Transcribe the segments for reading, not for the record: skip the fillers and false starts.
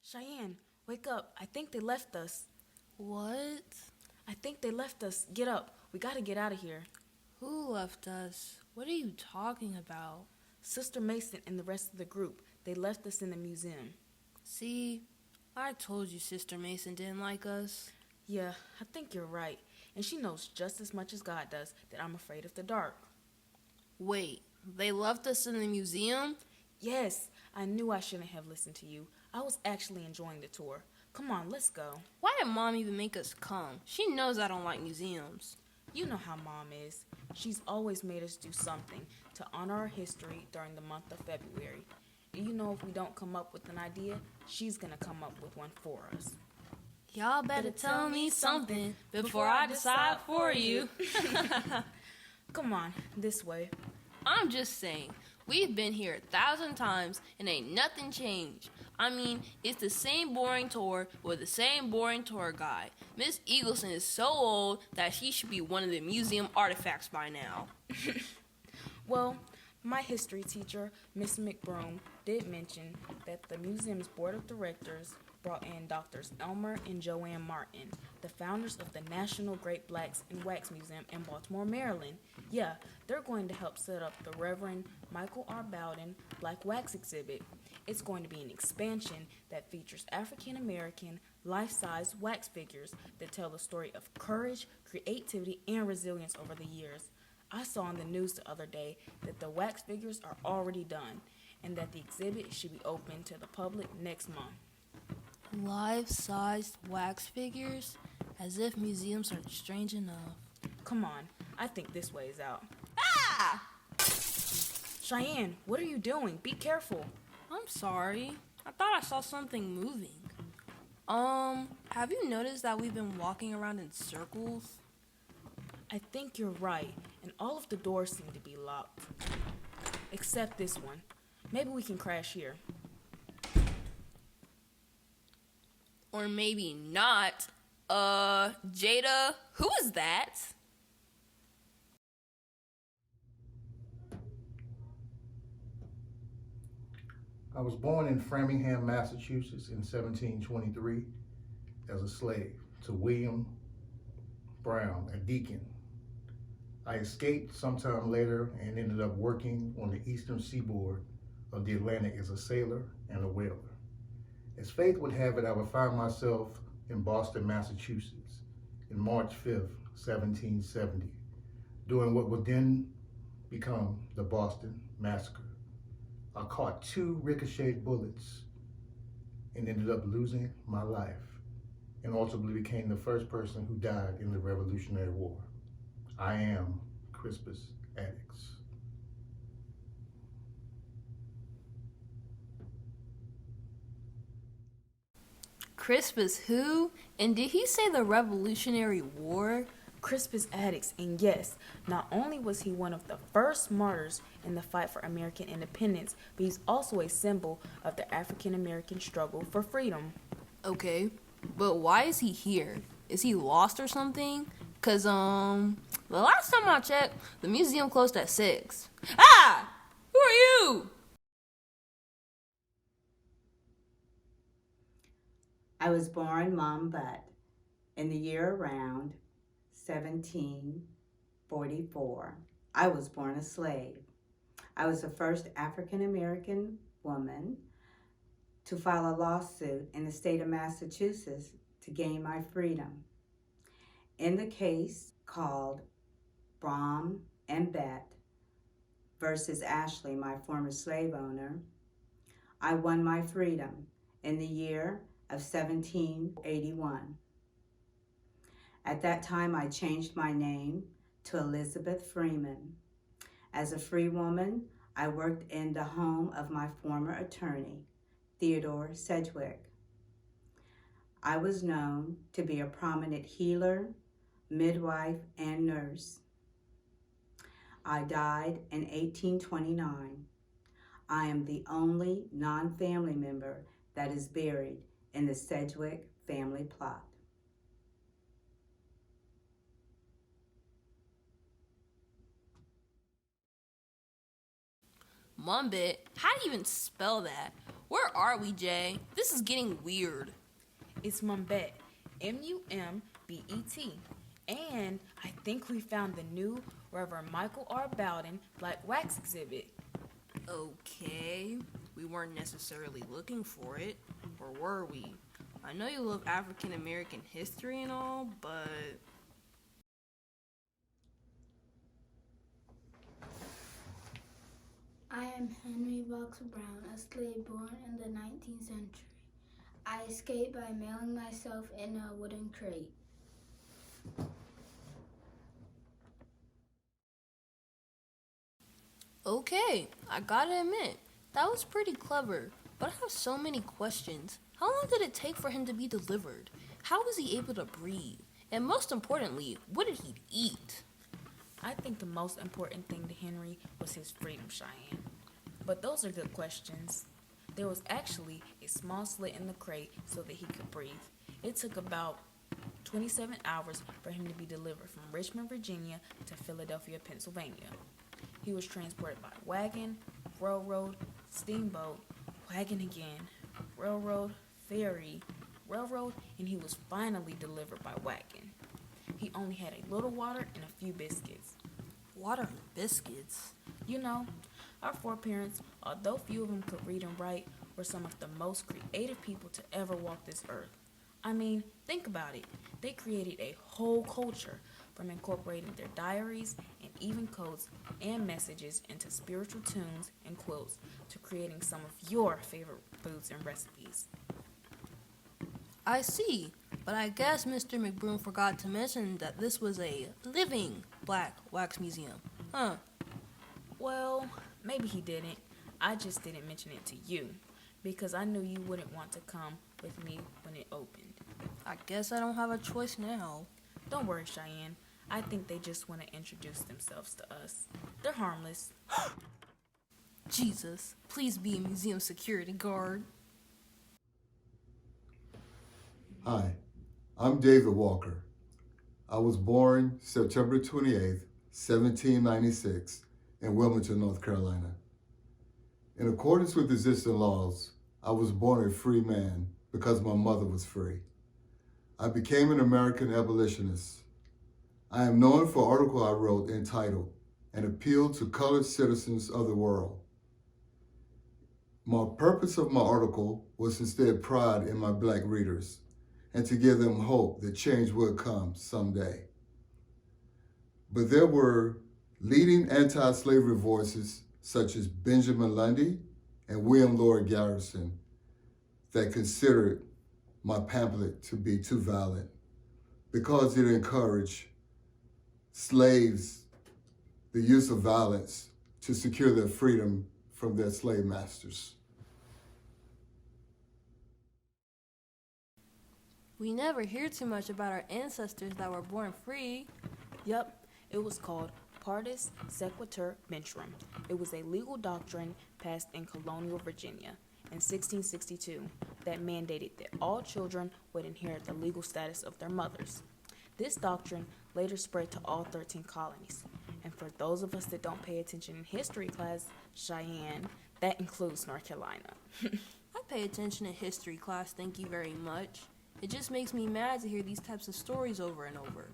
Cheyenne, wake up. I think they left us. What? I think they left us. Get up. We gotta get out of here. Who left us? What are you talking about? Sister Mason and the rest of the group. They left us in the museum. See, I told you Sister Mason didn't like us. Yeah, I think you're right. And she knows just as much as God does that I'm afraid of the dark. Wait, they left us in the museum? Yes, I knew I shouldn't have listened to you. I was actually enjoying the tour. Come on, let's go. Why did Mom even make us come? She knows I don't like museums. You know how Mom is. She's always made us do something to honor our history during the month of February. And you know if we don't come up with an idea, she's gonna come up with one for us. Y'all better tell me something before I decide for you. Come on, this way. I'm just saying, we've been here 1,000 times and ain't nothing changed. I mean, it's the same boring tour with the same boring tour guide. Miss Eagleson is so old that she should be one of the museum artifacts by now. Well, my history teacher, Miss McBroom, did mention that the museum's board of directors brought in Drs. Elmer and Joanne Martin, the founders of the National Great Blacks in Wax Museum in Baltimore, Maryland. Yeah, they're going to help set up the Reverend Michael R. Bowden Black Wax exhibit. It's going to be an expansion that features African-American life-size wax figures that tell the story of courage, creativity, and resilience over the years. I saw on the news the other day that the wax figures are already done and that the exhibit should be open to the public next month. Life-sized wax figures? As if museums aren't strange enough. Come on, I think this way is out. Ah! Cheyenne, what are you doing? Be careful. I'm sorry. I thought I saw something moving. Have you noticed that we've been walking around in circles? I think you're right, and all of the doors seem to be locked. Except this one. Maybe we can crash here. Or maybe not. Jada, who is that? I was born in Framingham, Massachusetts in 1723 as a slave to William Brown, a deacon. I escaped sometime later and ended up working on the eastern seaboard of the Atlantic as a sailor and a whaler. As fate would have it, I would find myself in Boston, Massachusetts in March 5th, 1770, during what would then become the Boston Massacre. I caught 2 ricocheted bullets and ended up losing my life and ultimately became the first person who died in the Revolutionary War. I am Crispus Attucks. Crispus who? And did he say the Revolutionary War? Crispus Attucks, and yes, not only was he one of the first martyrs in the fight for American independence, but he's also a symbol of the African-American struggle for freedom. Okay, but why is he here? Is he lost or something? Cause, the last time I checked, the museum closed at 6. Ah! Who are you? I was born Mom Butt in the year around 1744. I was born a slave. I was the first African-American woman to file a lawsuit in the state of Massachusetts to gain my freedom. In the case called Brom and Bet versus Ashley, my former slave owner, I won my freedom in the year of 1781. At that time, I changed my name to Elizabeth Freeman. As a free woman, I worked in the home of my former attorney, Theodore Sedgwick. I was known to be a prominent healer, midwife, and nurse. I died in 1829. I am the only non-family member that is buried in the Sedgwick family plot. Mumbit? How do you even spell that? Where are we, Jay? This is getting weird. It's Mumbet, Mumbet. And I think we found the new Reverend Michael R. Bowden Black Wax exhibit. Okay, we weren't necessarily looking for it, or were we? I know you love African American history and all, but... I am Henry Box Brown, a slave born in the 19th century. I escaped by mailing myself in a wooden crate. Okay, I gotta admit, that was pretty clever, but I have so many questions. How long did it take for him to be delivered? How was he able to breathe? And most importantly, what did he eat? I think the most important thing to Henry was his freedom, Cheyenne. But those are good questions. There was actually a small slit in the crate so that he could breathe. It took about 27 hours for him to be delivered from Richmond, Virginia to Philadelphia, Pennsylvania. He was transported by wagon, railroad, steamboat, wagon again, railroad, ferry, railroad, and he was finally delivered by wagon. He only had a little water and a few biscuits. Water and biscuits? You know, our foreparents, although few of them could read and write, were some of the most creative people to ever walk this earth. I mean, think about it. They created a whole culture, from incorporating their diaries and even codes and messages into spiritual tunes and quilts to creating some of your favorite foods and recipes. I see, but I guess Mr. McBroom forgot to mention that this was a living black wax museum. Huh? Well, maybe he didn't. I just didn't mention it to you, because I knew you wouldn't want to come with me when it opened. I guess I don't have a choice now. Don't worry, Cheyenne. I think they just want to introduce themselves to us. They're harmless. Jesus, please be a museum security guard. Hi, I'm David Walker. I was born September 28th, 1796 in Wilmington, North Carolina. In accordance with existing laws, I was born a free man because my mother was free. I became an American abolitionist. I am known for an article I wrote entitled An Appeal to Colored Citizens of the World. My purpose of my article was to instill pride in my black readers and to give them hope that change would come someday. But there were leading anti-slavery voices such as Benjamin Lundy and William Lloyd Garrison that considered my pamphlet to be too violent because it encouraged slaves the use of violence to secure their freedom from their slave masters. We never hear too much about our ancestors that were born free. Yep, it was called Partus Sequitur Ventrum. It was a legal doctrine passed in colonial Virginia in 1662 that mandated that all children would inherit the legal status of their mothers. This doctrine later spread to all 13 colonies. And for those of us that don't pay attention in history class, Cheyenne, that includes North Carolina. I pay attention in history class, thank you very much. It just makes me mad to hear these types of stories over and over.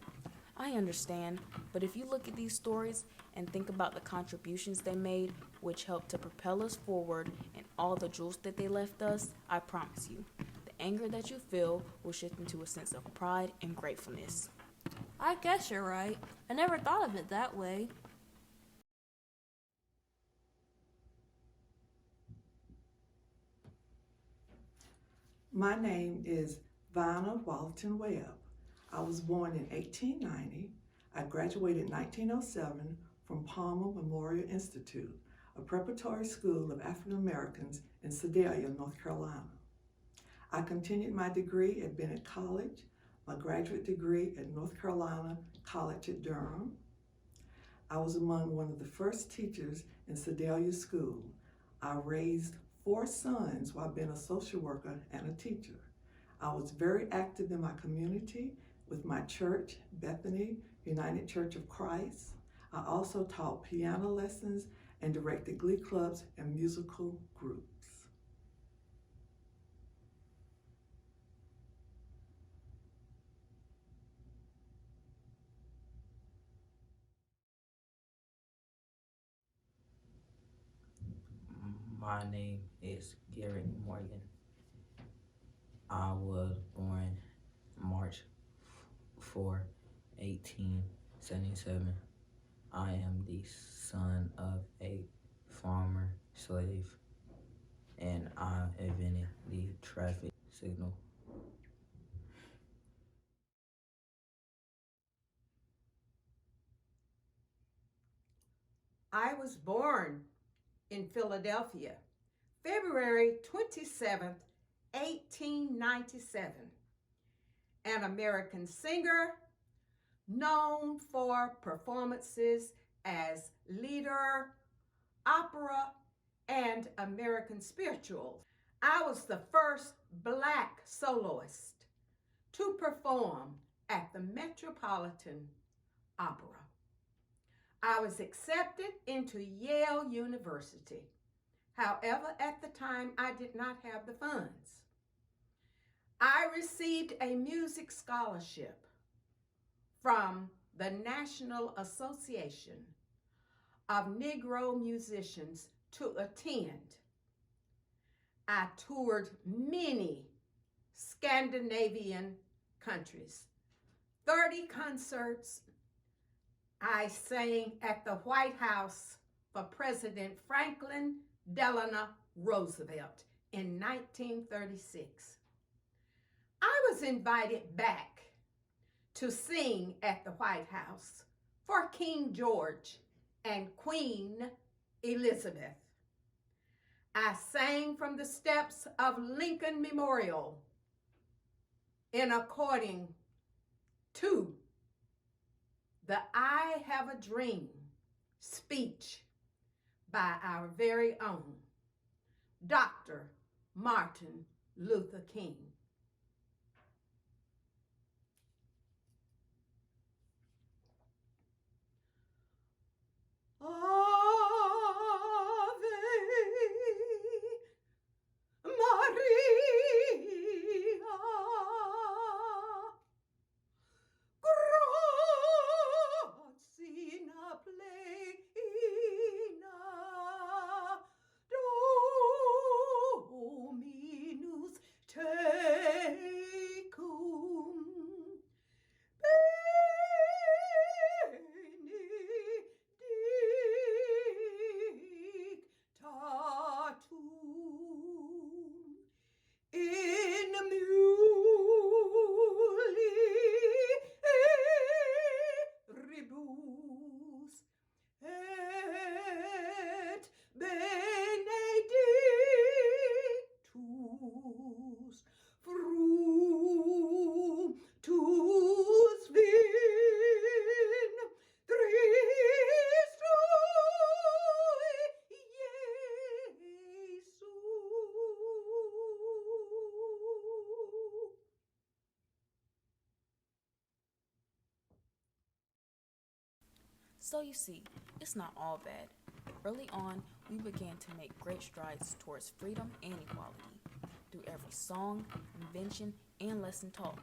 I understand, but if you look at these stories and think about the contributions they made, which helped to propel us forward, and all the jewels that they left us, I promise you, the anger that you feel will shift into a sense of pride and gratefulness. I guess you're right. I never thought of it that way. My name is Vonna Walton Webb. I was born in 1890. I graduated in 1907 from Palmer Memorial Institute, a preparatory school of African Americans in Sedalia, North Carolina. I continued my degree at Bennett College, my graduate degree at North Carolina College at Durham. I was among one of the first teachers in Sedalia School. I raised 4 sons while being a social worker and a teacher. I was very active in my community with my church, Bethany United Church of Christ. I also taught piano lessons and directed glee clubs and musical groups. My name is Garrett Morgan. I was born March 4, 1877. I am the son of a farmer slave, and I invented the traffic signal. I was born in Philadelphia, February 27th, 1897. An American singer known for performances as lieder, opera, and American spirituals. I was the first Black soloist to perform at the Metropolitan Opera. I was accepted into Yale University. However, at the time, I did not have the funds. I received a music scholarship from the National Association of Negro Musicians to attend. I toured many Scandinavian countries, 30 concerts. I sang at the White House for President Franklin Delano Roosevelt in 1936. I was invited back to sing at the White House for King George and Queen Elizabeth. I sang from the steps of Lincoln Memorial in according to the I Have a Dream speech by our very own Dr. Martin Luther King. Ave Maria, gratia plena, Dominus tecum, benedictatum in mulieribus et benedictus fructus ventris tui, Iesu. So you see, it's not all bad. Early on, we began to make great strides towards freedom and equality. Through every song, invention, and lesson taught,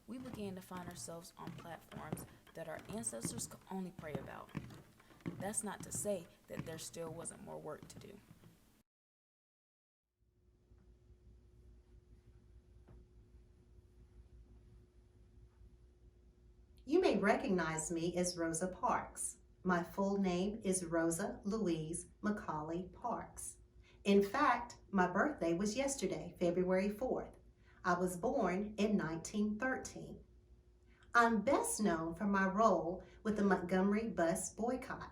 we began to find ourselves on platforms that our ancestors could only pray about. That's not to say that there still wasn't more work to do. You may recognize me as Rosa Parks. My full name is Rosa Louise Macaulay Parks. In fact, my birthday was yesterday, February 4th. I was born in 1913. I'm best known for my role with the Montgomery bus boycott.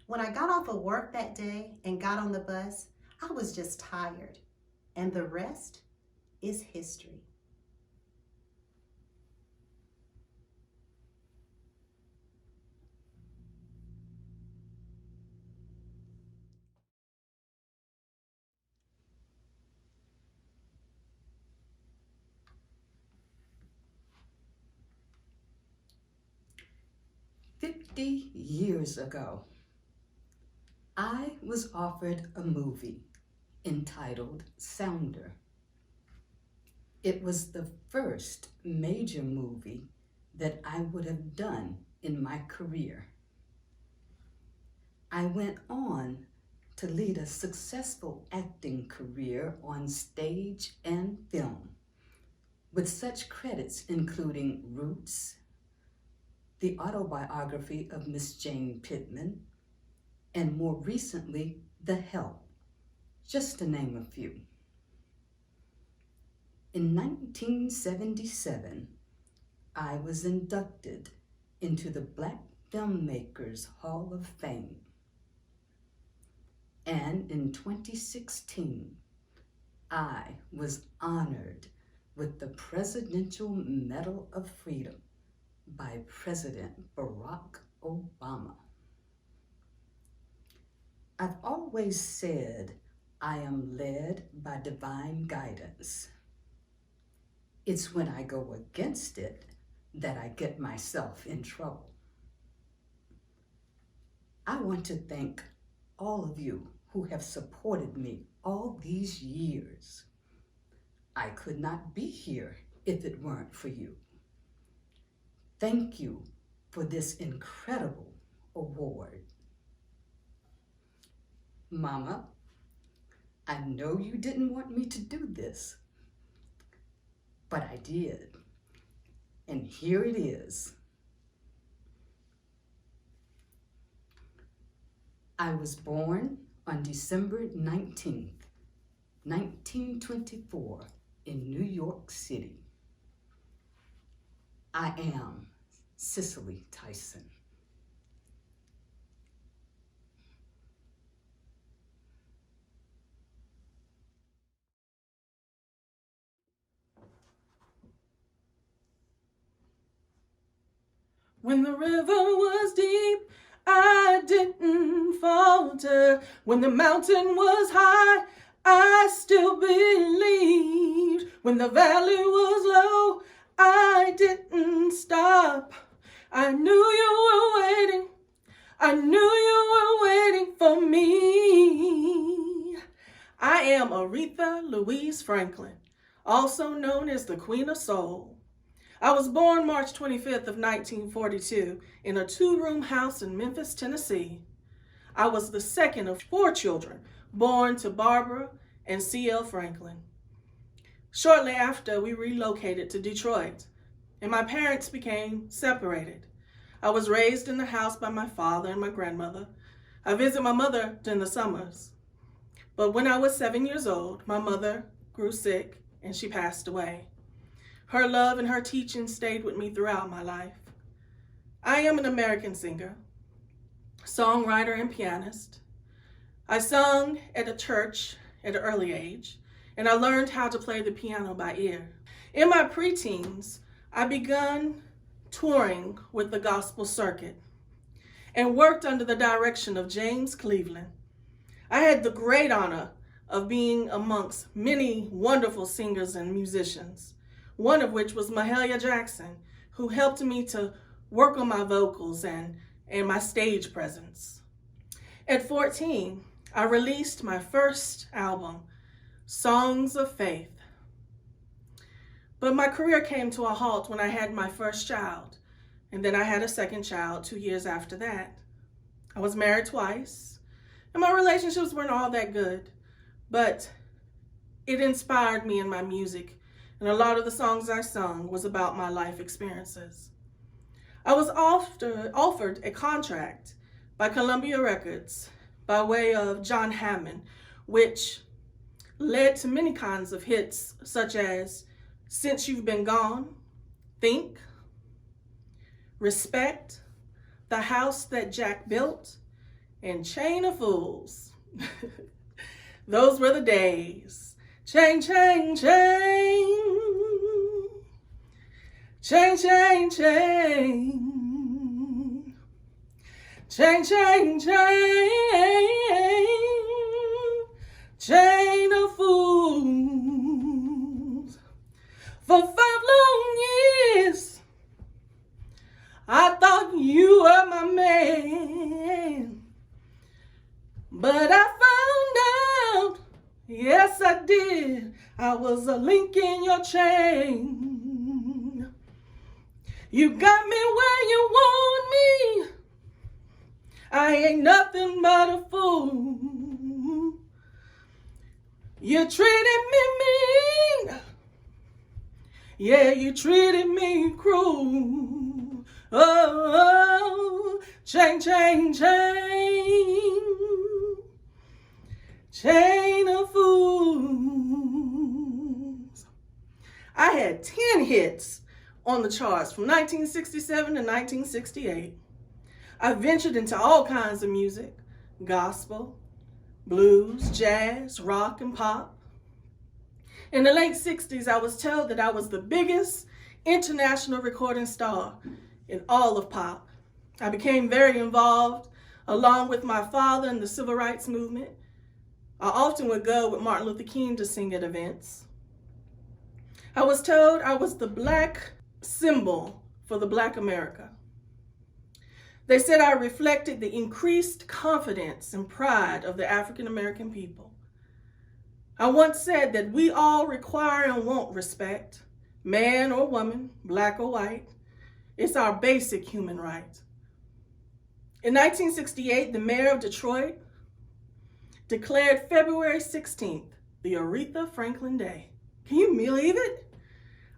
When I got off of work that day and got on the bus, I was just tired. And the rest is history. Years ago, I was offered a movie entitled Sounder. It was the first major movie that I would have done in my career. I went on to lead a successful acting career on stage and film, with such credits including Roots, the autobiography of Miss Jane Pittman, and more recently, The Help, just to name a few. In 1977, I was inducted into the Black Filmmakers Hall of Fame. And in 2016, I was honored with the Presidential Medal of Freedom by President Barack Obama. I've always said I am led by divine guidance. It's when I go against it that I get myself in trouble. I want to thank all of you who have supported me all these years. I could not be here if it weren't for you. Thank you for this incredible award. Mama, I know you didn't want me to do this, but I did. And here it is. I was born on December 19th, 1924 in New York City. I am Cicely Tyson. When the river was deep, I didn't falter. When the mountain was high, I still believed. When the valley was low, I didn't stop. I knew you were waiting. I knew you were waiting for me. I am Aretha Louise Franklin, also known as the Queen of Soul. I was born March 25th of 1942 in a two-room house in Memphis, Tennessee. I was the second of 4 children born to Barbara and C.L. Franklin. Shortly after, we relocated to Detroit, and my parents became separated. I was raised in the house by my father and my grandmother. I visit my mother during the summers. But when I was 7 years old, my mother grew sick and she passed away. Her love and her teaching stayed with me throughout my life. I am an American singer, songwriter, and pianist. I sung at a church at an early age, and I learned how to play the piano by ear. In my preteens, I began touring with the gospel circuit and worked under the direction of James Cleveland. I had the great honor of being amongst many wonderful singers and musicians, one of which was Mahalia Jackson, who helped me to work on my vocals and my stage presence. At 14, I released my first album, Songs of Faith. But my career came to a halt when I had my first child, and then I had a second child 2 years after that. I was married twice, and my relationships weren't all that good, but it inspired me in my music. And a lot of the songs I sung was about my life experiences. I was offered a contract by Columbia Records by way of John Hammond, which led to many kinds of hits, such as Since You've Been Gone, Think, Respect, The House That Jack Built, and Chain of Fools. Those were the days. Chain, chain, chain. Chain, chain, chain. Chain, chain, chain. Chain of fools. For 5 long years, I thought you were my man. But I found out, yes I did, I was a link in your chain. You got me where you want me. I ain't nothing but a fool. You treated me mean. Yeah, you treated me cruel. Oh, chain, chain, chain. Chain of fools. I had 10 hits on the charts from 1967 to 1968. I ventured into all kinds of music: gospel, blues, jazz, rock, and pop. In the late 60s, I was told that I was the biggest international recording star in all of pop. I became very involved, along with my father, in the civil rights movement. I often would go with Martin Luther King to sing at events. I was told I was the black symbol for the Black America. They said I reflected the increased confidence and pride of the African American people. I once said that we all require and want respect, man or woman, black or white. It's our basic human right. In 1968, the mayor of Detroit declared February 16th the Aretha Franklin Day. Can you believe it?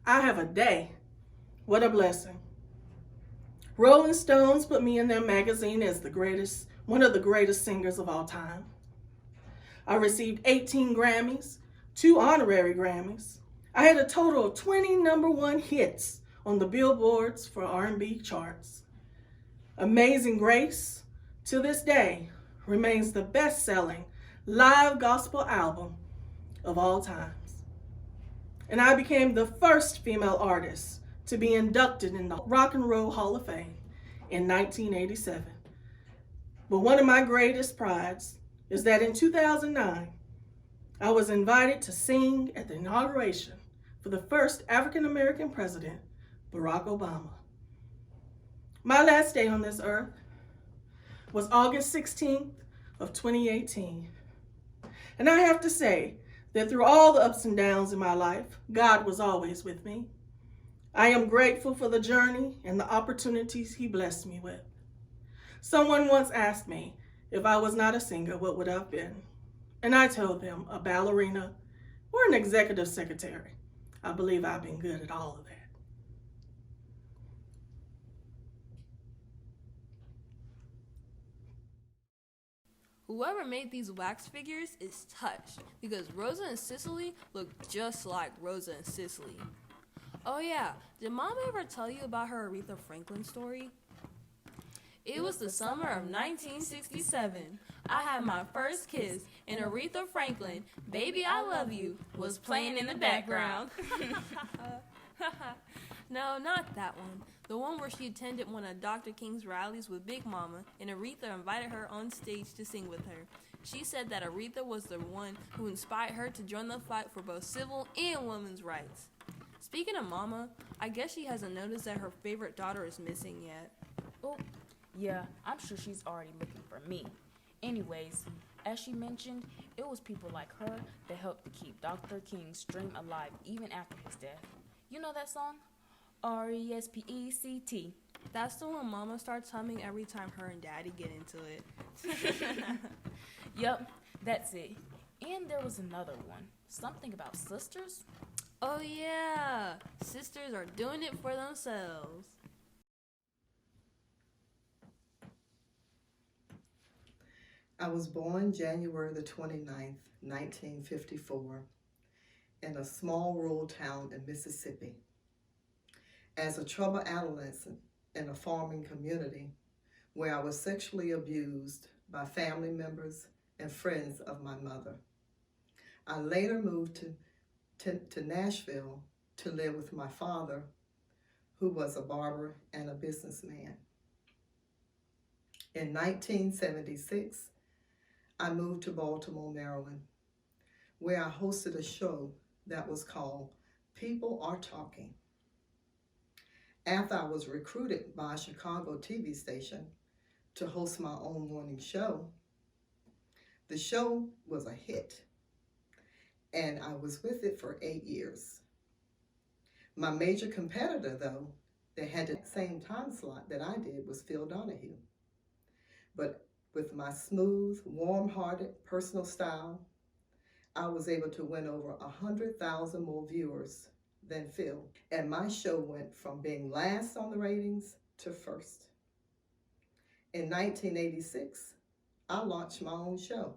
I have a day. What a blessing. Rolling Stones put me in their magazine as one of the greatest singers of all time. I received 18 Grammys, 2 honorary Grammys. I had a total of 20 #1 hits on the billboards for R&B charts. Amazing Grace, to this day, remains the best-selling live gospel album of all times. And I became the first female artist to be inducted in the Rock and Roll Hall of Fame in 1987. But one of my greatest prides is that in 2009, I was invited to sing at the inauguration for the first African American president, Barack Obama. My last day on this earth was August 16th of 2018. And I have to say that through all the ups and downs in my life, God was always with me. I am grateful for the journey and the opportunities He blessed me with. Someone once asked me, if I was not a singer, what would I have been? And I told them a ballerina or an executive secretary. I believe I've been good at all of that. Whoever made these wax figures is touched because Rosa and Cicely look just like Rosa and Cicely. Oh yeah, did Mama ever tell you about her Aretha Franklin story? It was the summer of 1967. I had my first kiss, and Aretha Franklin, Baby I Love You, was playing in the background. No, not that one. The one where she attended one of Dr. King's rallies with Big Mama, and Aretha invited her on stage to sing with her. She said that Aretha was the one who inspired her to join the fight for both civil and women's rights. Speaking of Mama, I guess she hasn't noticed that her favorite daughter is missing yet. Oh, yeah, I'm sure she's already looking for me. Anyways, as she mentioned, it was people like her that helped to keep Dr. King's dream alive even after his death. You know that song? R-E-S-P-E-C-T. That's the one Mama starts humming every time her and Daddy get into it. Yep, that's it. And there was another one. Something about sisters? Oh yeah, sisters are doing it for themselves. I was born January the 29th, 1954, in a small rural town in Mississippi. As a troubled adolescent in a farming community where I was sexually abused by family members and friends of my mother. I later moved to Nashville to live with my father, who was a barber and a businessman. In 1976, I moved to Baltimore, Maryland, where I hosted a show that was called People Are Talking. After I was recruited by a Chicago TV station to host my own morning show, the show was a hit, and I was with it for 8 years. My major competitor, though, that had the same time slot that I did was Phil Donahue. But with my smooth, warm-hearted personal style, I was able to win over 100,000 more viewers than Phil, and my show went from being last on the ratings to first. In 1986, I launched my own show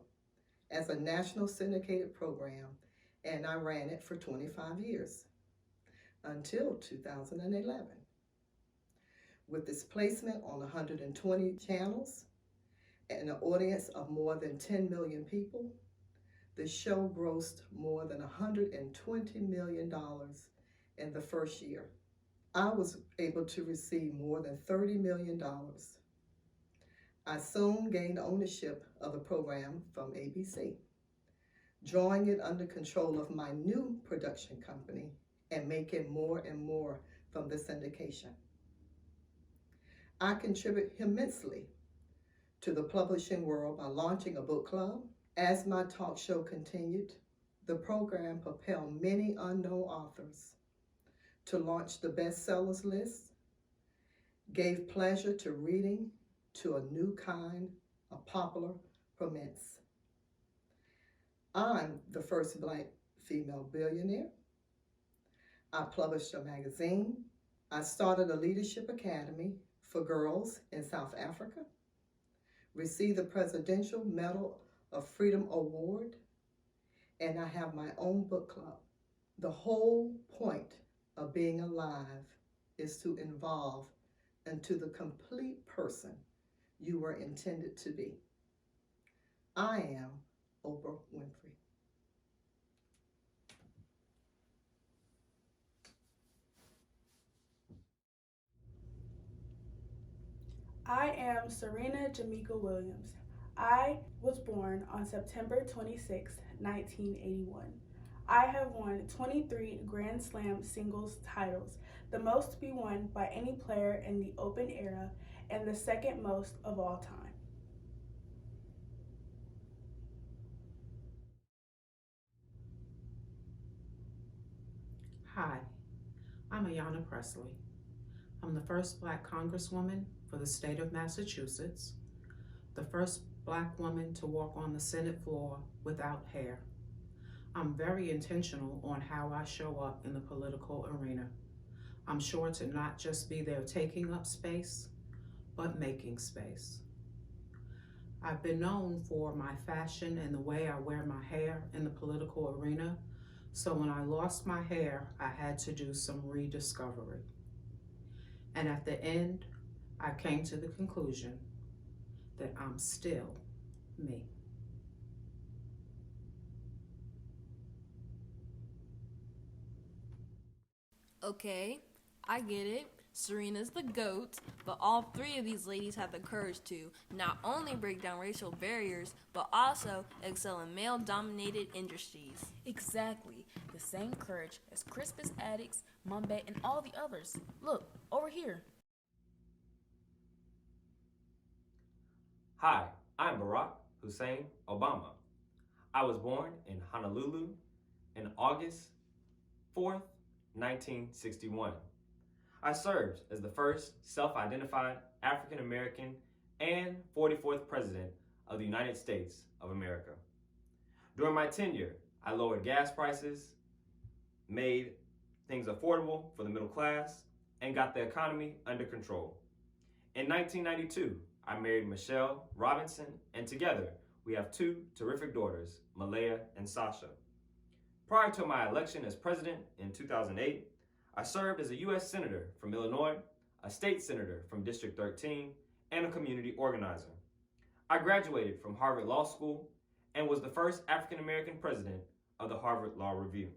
as a national syndicated program, and I ran it for 25 years until 2011. With its placement on 120 channels and an audience of more than 10 million people, the show grossed more than $120 million in the first year. I was able to receive more than $30 million. I soon gained ownership of the program from ABC, drawing it under control of my new production company and making more and more from the syndication. I contribute immensely to the publishing world by launching a book club. As my talk show continued, the program propelled many unknown authors to launch the bestsellers list, gave pleasure to reading to a new kind of popular romance. I'm the first Black female billionaire. I published a magazine. I started a leadership academy for girls in South Africa, received the Presidential Medal of Freedom Award, and I have my own book club. The whole point of being alive is to evolve into the complete person you were intended to be. I am Oprah Winfrey. I am Serena Jamaica Williams. I was born on September 26, 1981. I have won 23 Grand Slam singles titles, the most to be won by any player in the Open era and the second most of all time. Hi, I'm Ayanna Presley. I'm the first Black Congresswoman for the state of Massachusetts, the first Black woman to walk on the Senate floor without hair. I'm very intentional on how I show up in the political arena. I'm sure to not just be there taking up space, but making space. I've been known for my fashion and the way I wear my hair in the political arena, so when I lost my hair, I had to do some rediscovery. And at the end, I came to the conclusion that I'm still me. Okay, I get it. Serena's the GOAT, but all three of these ladies have the courage to not only break down racial barriers, but also excel in male-dominated industries. Exactly. The same courage as Crispus Attucks, Mumbet, and all the others. Look, over here. Hi, I'm Barack Hussein Obama. I was born in Honolulu on August 4th, 1961. I served as the first self-identified African American and 44th President of the United States of America. During my tenure, I lowered gas prices, made things affordable for the middle class, and got the economy under control. In 1992, I married Michelle Robinson, and together we have two terrific daughters, Malaya and Sasha. Prior to my election as president in 2008, I served as a U.S. Senator from Illinois, a state senator from District 13, and a community organizer. I graduated from Harvard Law School and was the first African American president of the Harvard Law Review.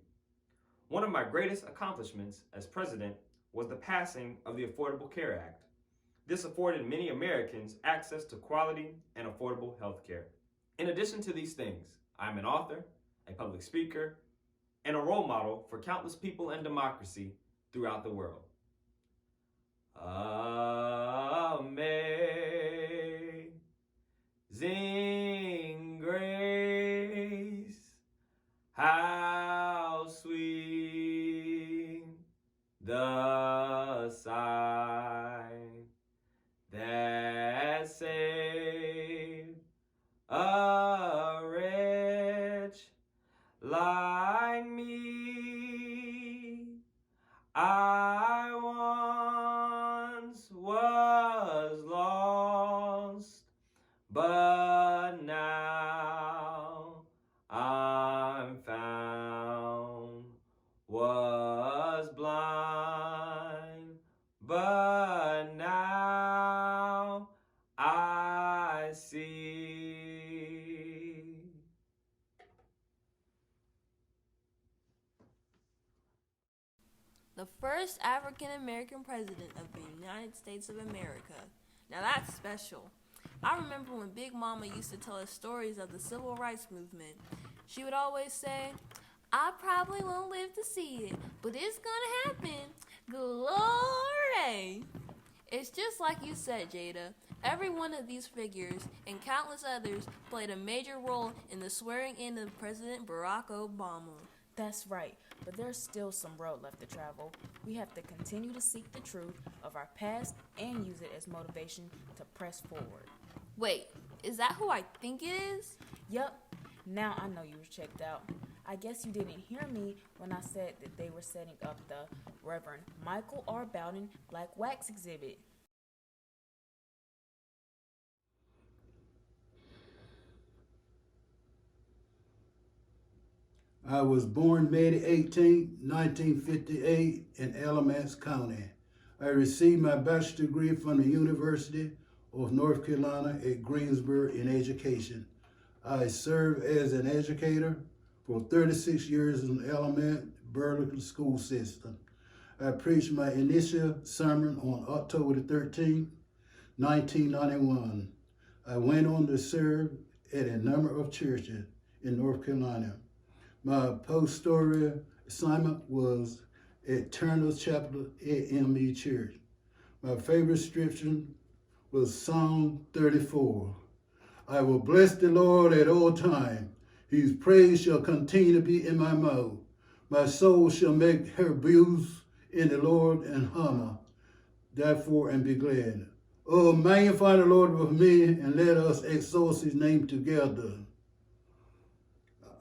One of my greatest accomplishments as president was the passing of the Affordable Care Act. This afforded many Americans access to quality and affordable health care. In addition to these things, I'm an author, a public speaker, and a role model for countless people and democracy throughout the world. Amazing grace, how sweet the sound that saved a wretch first African American president of the United States of America. Now that's special. I remember when Big Mama used to tell us stories of the civil rights movement. She would always say, I probably won't live to see it, but it's gonna happen. Glory! It's just like you said, Jada. Every one of these figures and countless others played a major role in the swearing in of President Barack Obama. That's right, but there's still some road left to travel. We have to continue to seek the truth of our past and use it as motivation to press forward. Wait, is that who I think it is? Yup, now I know you were checked out. I guess you didn't hear me when I said that they were setting up the Reverend Michael R. Bowden Black Wax exhibit. I was born May 18, 1958 in Alamance County. I received my bachelor's degree from the University of North Carolina at Greensboro in education. I served as an educator for 36 years in the Alamance Burlington school system. I preached my initial sermon on October the 13th, 1991. I went on to serve at a number of churches in North Carolina. My post-story assignment was at Untitled Chapter AME Church. My favorite scripture was Psalm 34. I will bless the Lord at all times. His praise shall continue to be in my mouth. My soul shall make her boast in the Lord and humble, therefore, and be glad. Oh, magnify the Lord with me, and let us exalt his name together.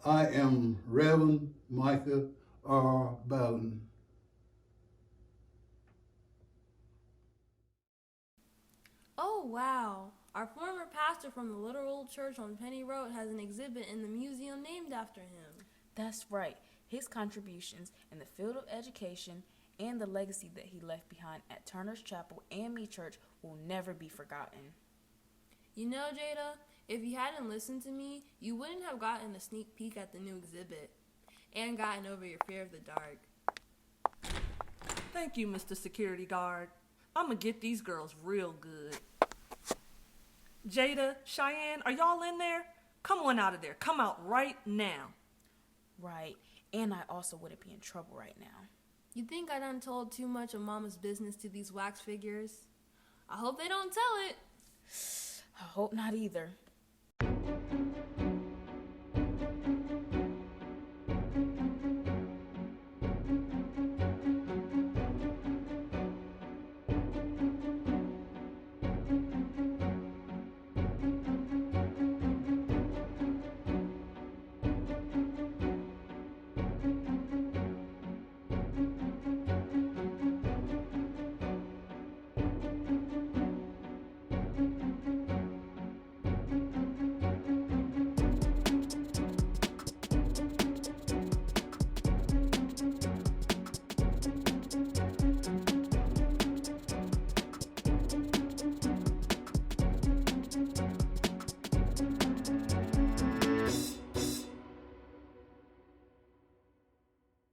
I am Reverend Michael R. Bowden. Oh, wow. Our former pastor from the Little Old Church on Penny Road has an exhibit in the museum named after him. That's right. His contributions in the field of education and the legacy that he left behind at Turner's Chapel and Me Church will never be forgotten. You know, Jada, if you hadn't listened to me, you wouldn't have gotten a sneak peek at the new exhibit and gotten over your fear of the dark. Thank you, Mr. Security Guard. I'm gonna get these girls real good. Jada, Cheyenne, are y'all in there? Come on out of there. Come out right now. Right, and I also wouldn't be in trouble right now. You think I done told too much of Mama's business to these wax figures? I hope they don't tell it. I hope not either.